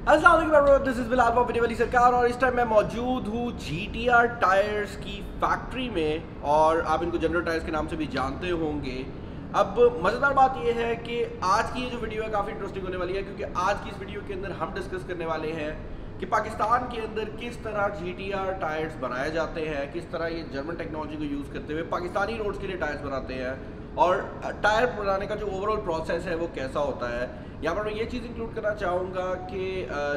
This is Bilal बाबा वाली सरकार और इस टाइम मैं मौजूद हूँ GTR टायर्स की फैक्ट्री में और आप इनको जनरल टायर्स के नाम से भी जानते होंगे। अब मज़ेदार बात यह है कि आज की ये जो वीडियो है काफ़ी इंटरेस्टिंग होने वाली है, क्योंकि आज की इस वीडियो के अंदर हम डिस्कस करने वाले हैं कि पाकिस्तान के अंदर किस तरह GTR टायर्स बनाए जाते हैं, किस तरह ये जर्मन टेक्नोलॉजी को यूज़ करते हुए पाकिस्तानी रोड्स के लिए टायर्स बनाते हैं और टायर बनाने का जो ओवरऑल प्रोसेस है वो कैसा होता है। यहाँ पर मैं ये चीज़ इंक्लूड करना चाहूँगा कि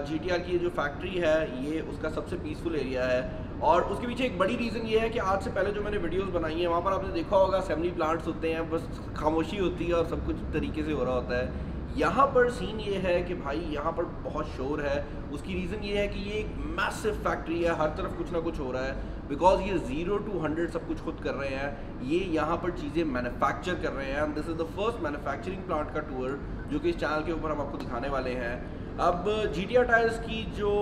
GTR की ये जो फैक्ट्री है ये उसका सबसे पीसफुल एरिया है और उसके पीछे एक बड़ी रीज़न ये है कि आज से पहले जो मैंने वीडियोस बनाई हैं वहाँ पर आपने देखा होगा असेंबली प्लांट्स होते हैं, बस खामोशी होती है और सब कुछ तरीके से हो रहा होता है। यहाँ पर सीन ये है कि भाई यहाँ पर बहुत शोर है। उसकी रीज़न ये है कि ये एक मैसिव फैक्ट्री है, हर तरफ कुछ ना कुछ हो रहा है, बिकॉज ये 0 to 100 सब कुछ खुद कर रहे हैं। ये यहाँ पर चीज़ें मैन्युफैक्चर कर रहे हैं and this is the first manufacturing plant का टूर जो कि इस चैनल के ऊपर हम आपको दिखाने वाले हैं। अब GTR टायर्स की जो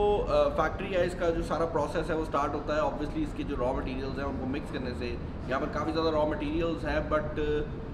फैक्ट्री है, इसका जो सारा प्रोसेस है वो स्टार्ट होता है ऑब्वियसली इसके जो रॉ मटेरियल्स हैं उनको मिक्स करने से। यहाँ पर काफ़ी ज़्यादा रॉ मटेरियल्स हैं, but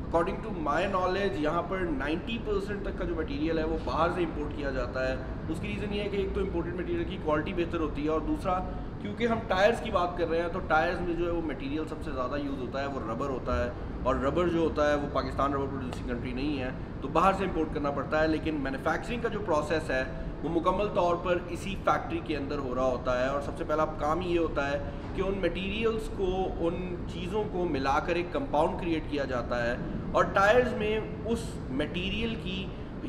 according to my knowledge यहाँ पर 90% तक का जो मटेरियल है वो बाहर से इंपोर्ट किया जाता है। उसकी रीज़न ये है कि एक तो इम्पोर्टेड मटेरियल की क्वालिटी बेहतर होती है और दूसरा क्योंकि हम टायर्स की बात कर रहे हैं तो टायर्स में जो है वो मटेरियल सबसे ज़्यादा यूज़ होता है वो रबर होता है और रबर जो होता है वो पाकिस्तान रबर प्रोड्यूसिंग कंट्री नहीं है तो बाहर से इंपोर्ट करना पड़ता है। लेकिन मैन्युफैक्चरिंग का जो प्रोसेस है वो मुकम्मल तौर पर इसी फैक्ट्री के अंदर हो रहा होता है और सबसे पहला काम ये होता है कि उन मटेरियल्स को, उन चीज़ों को मिलाकर एक कंपाउंड क्रिएट किया जाता है और टायर्स में उस मटेरियल की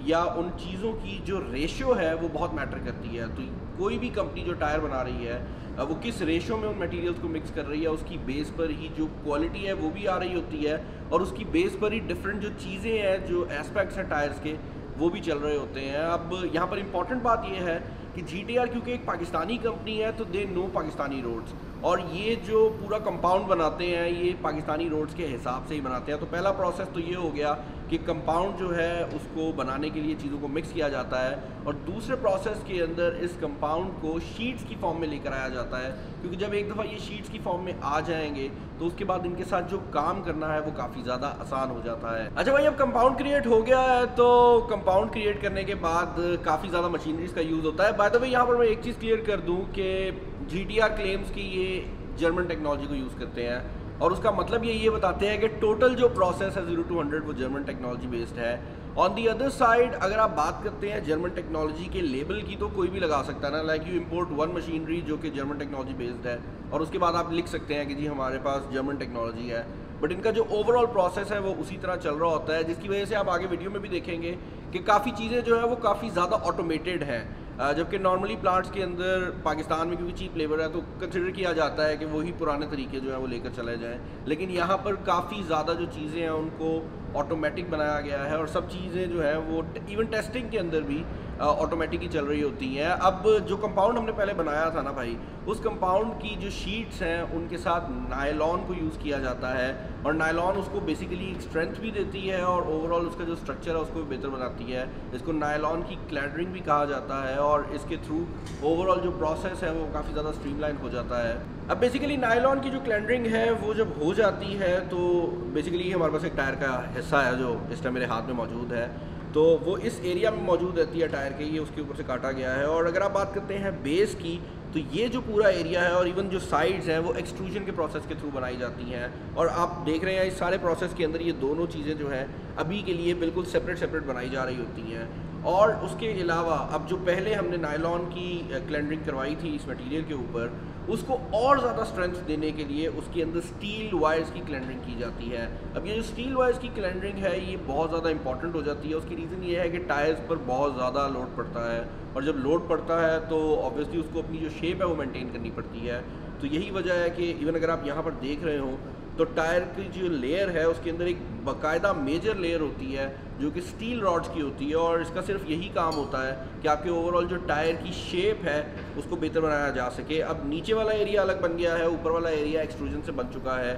या उन चीज़ों की जो रेशियो है वो बहुत मैटर करती है। तो कोई भी कंपनी जो टायर बना रही है वो किस रेशियो में उन मटेरियल्स को मिक्स कर रही है उसकी बेस पर ही जो क्वालिटी है वो भी आ रही होती है और उसकी बेस पर ही डिफरेंट जो चीज़ें हैं, जो एस्पेक्ट्स हैं टायर्स के, वो भी चल रहे होते हैं। अब यहाँ पर इम्पॉर्टेंट बात यह है कि GTR क्योंकि एक पाकिस्तानी कंपनी है तो दे नो पाकिस्तानी रोड्स और ये जो पूरा कंपाउंड बनाते हैं ये पाकिस्तानी रोड्स के हिसाब से ही बनाते हैं। तो पहला प्रोसेस तो ये हो गया कि कंपाउंड जो है उसको बनाने के लिए चीज़ों को मिक्स किया जाता है और दूसरे प्रोसेस के अंदर इस कंपाउंड को शीट्स की फॉर्म में लेकर आया जाता है, क्योंकि जब एक दफ़ा ये शीट्स की फॉर्म में आ जाएंगे तो उसके बाद इनके साथ जो काम करना है वो काफ़ी ज़्यादा आसान हो जाता है। अच्छा भाई, अब कंपाउंड क्रिएट हो गया है तो कंपाउंड क्रिएट करने के बाद काफ़ी ज़्यादा मशीनरीज का यूज़ होता है। बाय द वे यहाँ पर मैं एक चीज़ क्लियर कर दूँ कि GTR क्लेम्स की ये जर्मन टेक्नोलॉजी को यूज़ करते हैं और उसका मतलब ये बताते हैं कि टोटल जो प्रोसेस है 0 to 100 वो जर्मन टेक्नोलॉजी बेस्ड है। ऑन दी अदर साइड अगर आप बात करते हैं जर्मन टेक्नोलॉजी के लेबल की तो कोई भी लगा सकता है ना, like you import one machinery जो कि जर्मन टेक्नोलॉजी बेस्ड है और उसके बाद आप लिख सकते हैं कि जी हमारे पास जर्मन टेक्नोलॉजी है, बट इनका जो ओवरऑल प्रोसेस है वो उसी तरह चल रहा होता है, जिसकी वजह से आप आगे वीडियो में भी देखेंगे कि काफ़ी चीज़ें जो है वो काफ़ी ज़्यादा ऑटोमेटेड हैं। जबकि नॉर्मली प्लांट्स के अंदर पाकिस्तान में क्योंकि चीप लेबर है तो कंसिडर किया जाता है कि वही पुराने तरीके जो है वो लेकर चले जाएं, लेकिन यहाँ पर काफ़ी ज़्यादा जो चीज़ें हैं उनको ऑटोमेटिक बनाया गया है और सब चीज़ें जो है वो इवन टेस्टिंग के अंदर भी ऑटोमेटिक ही चल रही होती हैं। अब जो कंपाउंड हमने पहले बनाया था ना भाई, उस कंपाउंड की जो शीट्स हैं उनके साथ नायलॉन को यूज़ किया जाता है और नायलॉन उसको बेसिकली एक स्ट्रेंथ भी देती है और ओवरऑल उसका जो स्ट्रक्चर है उसको भी बेहतर बनाती है। इसको नायलॉन की क्लैडरिंग भी कहा जाता है और इसके थ्रू ओवरऑल जो प्रोसेस है वो काफ़ी ज़्यादा स्ट्रीमलाइन हो जाता है। अब बेसिकली नायलॉन की जो क्लैडरिंग है वो जब हो जाती है तो बेसिकली हमारे पास एक टायर का हिस्सा है जो इस टाइम मेरे हाथ में मौजूद है, तो वो इस एरिया में मौजूद रहती है टायर के, ये उसके ऊपर से काटा गया है। और अगर आप बात करते हैं बेस की तो ये जो पूरा एरिया है और इवन जो साइड्स हैं वो एक्सट्रूजन के प्रोसेस के थ्रू बनाई जाती हैं और आप देख रहे हैं इस सारे प्रोसेस के अंदर ये दोनों चीज़ें जो हैं अभी के लिए बिल्कुल सेपरेट बनाई जा रही होती हैं। और उसके अलावा अब जो पहले हमने नायलॉन की क्लैंडरिंग करवाई थी इस मटेरियल के ऊपर, उसको और ज़्यादा स्ट्रेंथ देने के लिए उसके अंदर स्टील वायर्स की क्लैंडरिंग की जाती है। अब ये जो स्टील वायर्स की क्लैंडरिंग है ये बहुत ज़्यादा इंपॉर्टेंट हो जाती है। उसकी रीज़न ये है कि टायर्स पर बहुत ज़्यादा लोड पड़ता है और जब लोड पड़ता है तो ऑब्वियसली उसको अपनी जो शेप है वो मेंटेन करनी पड़ती है। तो यही वजह है कि इवन अगर आप यहाँ पर देख रहे हो तो टायर की जो लेयर है उसके अंदर एक बाकायदा मेजर लेयर होती है जो कि स्टील रॉड्स की होती है और इसका सिर्फ यही काम होता है कि आपके ओवरऑल जो टायर की शेप है उसको बेहतर बनाया जा सके। अब नीचे वाला एरिया अलग बन गया है, ऊपर वाला एरिया एक्सट्रूजन से बन चुका है,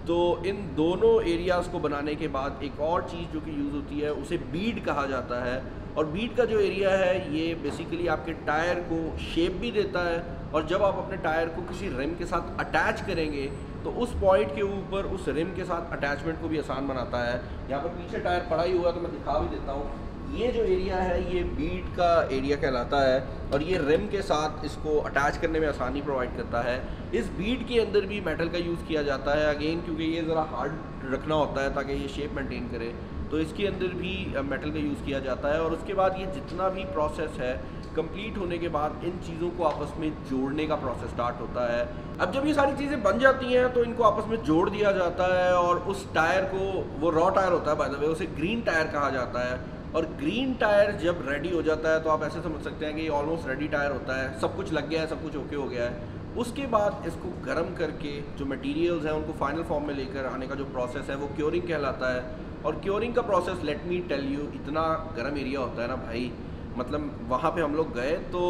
तो इन दोनों एरियाज़ को बनाने के बाद एक और चीज़ जो कि यूज़ होती है उसे बीड कहा जाता है और बीड का जो एरिया है ये बेसिकली आपके टायर को शेप भी देता है और जब आप अपने टायर को किसी रिम के साथ अटैच करेंगे तो उस पॉइंट के ऊपर उस रिम के साथ अटैचमेंट को भी आसान बनाता है। यहाँ पर पीछे टायर पड़ा ही हुआ तो मैं दिखा भी देता हूँ। ये जो एरिया है ये बीड का एरिया कहलाता है और ये रिम के साथ इसको अटैच करने में आसानी प्रोवाइड करता है। इस बीड के अंदर भी मेटल का यूज़ किया जाता है अगेन, क्योंकि ये ज़रा हार्ड रखना होता है ताकि ये शेप मेंटेन करे, तो इसके अंदर भी मेटल का यूज़ किया जाता है। और उसके बाद ये जितना भी प्रोसेस है कंप्लीट होने के बाद इन चीज़ों को आपस में जोड़ने का प्रोसेस स्टार्ट होता है। अब जब ये सारी चीज़ें बन जाती हैं तो इनको आपस में जोड़ दिया जाता है और उस टायर को, वो रॉ टायर होता है बाय द वे, उसे ग्रीन टायर कहा जाता है। और ग्रीन टायर जब रेडी हो जाता है तो आप ऐसे समझ सकते हैं कि ये ऑलमोस्ट रेडी टायर होता है, सब कुछ लग गया है, सब कुछ ओके हो गया है। उसके बाद इसको गर्म करके जो मटेरियल्स हैं उनको फाइनल फॉर्म में लेकर आने का जो प्रोसेस है वो क्योरिंग कहलाता है। और क्योरिंग का process, let me tell you, इतना गर्म एरिया होता है ना भाई, मतलब वहाँ पे हम लोग गए तो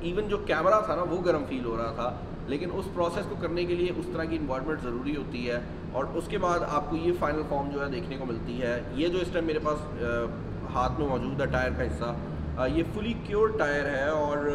इवन जो कैमरा था ना वो गर्म फील हो रहा था। लेकिन उस प्रोसेस को करने के लिए उस तरह की इन्वायरमेंट ज़रूरी होती है और उसके बाद आपको ये फाइनल फॉर्म जो है देखने को मिलती है। ये जो इस टाइम मेरे पास हाथ में मौजूद है टायर का हिस्सा, ये फुली क्योर टायर है और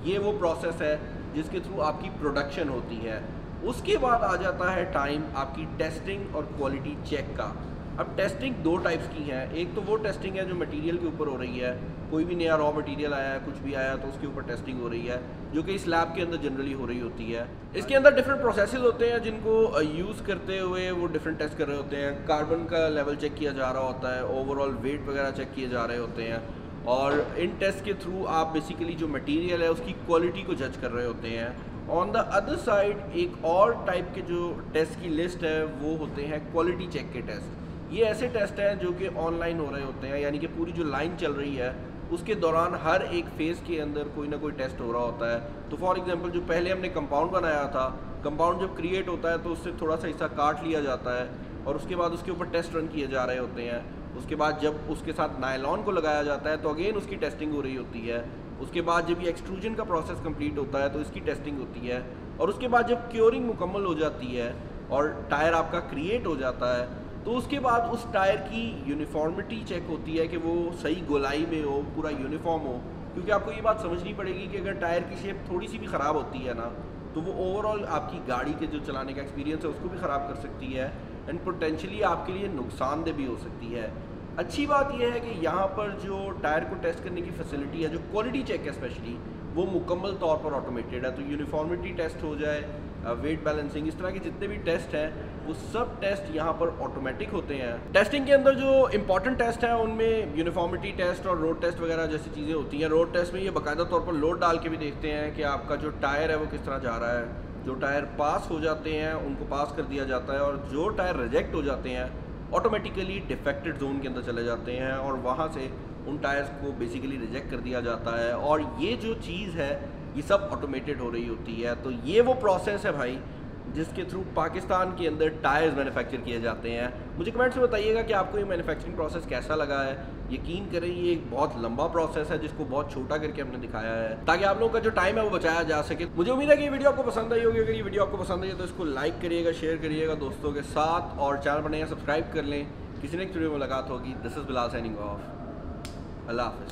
ये वो प्रोसेस है जिसके थ्रू आपकी प्रोडक्शन होती है। उसके बाद आ जाता है टाइम आपकी टेस्टिंग और क्वालिटी चेक का। अब टेस्टिंग दो टाइप्स की हैं, एक तो वो टेस्टिंग है जो मटेरियल के ऊपर हो रही है, कोई भी नया रॉ मटेरियल आया है, कुछ भी आया तो उसके ऊपर टेस्टिंग हो रही है, जो कि इस लैब के अंदर जनरली हो रही होती है। इसके अंदर डिफरेंट प्रोसेसेस होते हैं जिनको यूज़ करते हुए वो डिफरेंट टेस्ट कर रहे होते हैं। कार्बन का लेवल चेक किया जा रहा होता है, ओवरऑल वेट वगैरह चेक किए जा रहे होते हैं और इन टेस्ट के थ्रू आप बेसिकली जो मटेरियल है उसकी क्वालिटी को जज कर रहे होते हैं। ऑन द अदर साइड एक और टाइप के जो टेस्ट की लिस्ट है वो होते हैं क्वालिटी चेक के टेस्ट। ये ऐसे टेस्ट हैं जो कि ऑनलाइन हो रहे होते हैं, यानी कि पूरी जो लाइन चल रही है उसके दौरान हर एक फेज़ के अंदर कोई ना कोई टेस्ट हो रहा होता है। तो फॉर एग्जांपल जो पहले हमने कंपाउंड बनाया था, कंपाउंड जब क्रिएट होता है तो उससे थोड़ा सा हिस्सा काट लिया जाता है और उसके बाद उसके ऊपर टेस्ट रन किए जा रहे होते हैं। उसके बाद जब उसके साथ नायलॉन को लगाया जाता है तो अगेन उसकी टेस्टिंग हो रही होती है। उसके बाद जब ये एक्सट्रूजन का प्रोसेस कंप्लीट होता है तो इसकी टेस्टिंग होती है और उसके बाद जब क्योरिंग मुकम्मल हो जाती है और टायर आपका क्रिएट हो जाता है तो उसके बाद उस टायर की यूनिफॉर्मिटी चेक होती है कि वो सही गोलाई में हो, पूरा यूनिफॉर्म हो। क्योंकि आपको ये बात समझनी पड़ेगी कि अगर टायर की शेप थोड़ी सी भी ख़राब होती है ना तो वो ओवरऑल आपकी गाड़ी के जो चलाने का एक्सपीरियंस है उसको भी ख़राब कर सकती है एंड पोटेंशियली आपके लिए नुकसानदेह भी हो सकती है। अच्छी बात यह है कि यहाँ पर जो टायर को टेस्ट करने की फैसिलिटी है, जो क्वालिटी चेक है स्पेशली, वो मुकम्मल तौर पर ऑटोमेटेड है। तो यूनिफॉर्मिटी टेस्ट हो जाए, वेट बैलेंसिंग, इस तरह के जितने भी टेस्ट हैं वो सब टेस्ट यहाँ पर ऑटोमेटिक होते हैं। टेस्टिंग के अंदर जो इंपॉर्टेंट टेस्ट हैं उनमें यूनिफॉर्मिटी टेस्ट और रोड टेस्ट वगैरह जैसी चीज़ें होती हैं। रोड टेस्ट में ये बाकायदा तौर पर लोड डाल के भी देखते हैं कि आपका जो टायर है वो किस तरह जा रहा है। जो टायर पास हो जाते हैं उनको पास कर दिया जाता है और जो टायर रिजेक्ट हो जाते हैं ऑटोमेटिकली डिफेक्टेड जोन के अंदर चले जाते हैं और वहाँ से उन टायर्स को बेसिकली रिजेक्ट कर दिया जाता है। और ये जो चीज़ है ये सब ऑटोमेटेड हो रही होती है। तो ये वो प्रोसेस है भाई जिसके थ्रू पाकिस्तान के अंदर टायर्स मैन्युफैक्चर किए जाते हैं। मुझे कमेंट्स में बताइएगा कि आपको ये मैन्युफैक्चरिंग प्रोसेस कैसा लगा है। यकीन करें ये एक बहुत लंबा प्रोसेस है जिसको बहुत छोटा करके हमने दिखाया है ताकि आप लोगों का जो टाइम है वो बचाया जा सके। मुझे उम्मीद है कि ये वीडियो आपको पसंद आई होगी। अगर ये वीडियो आपको पसंद आई तो इसको लाइक करिएगा, शेयर करिएगा दोस्तों के साथ और चैनल बनाइए, सब्सक्राइब कर लें। किसी नेक्स्ट वीडियो में मुलाकात होगी। This is Bilal signing off. अल्लाह हाफ़िज़।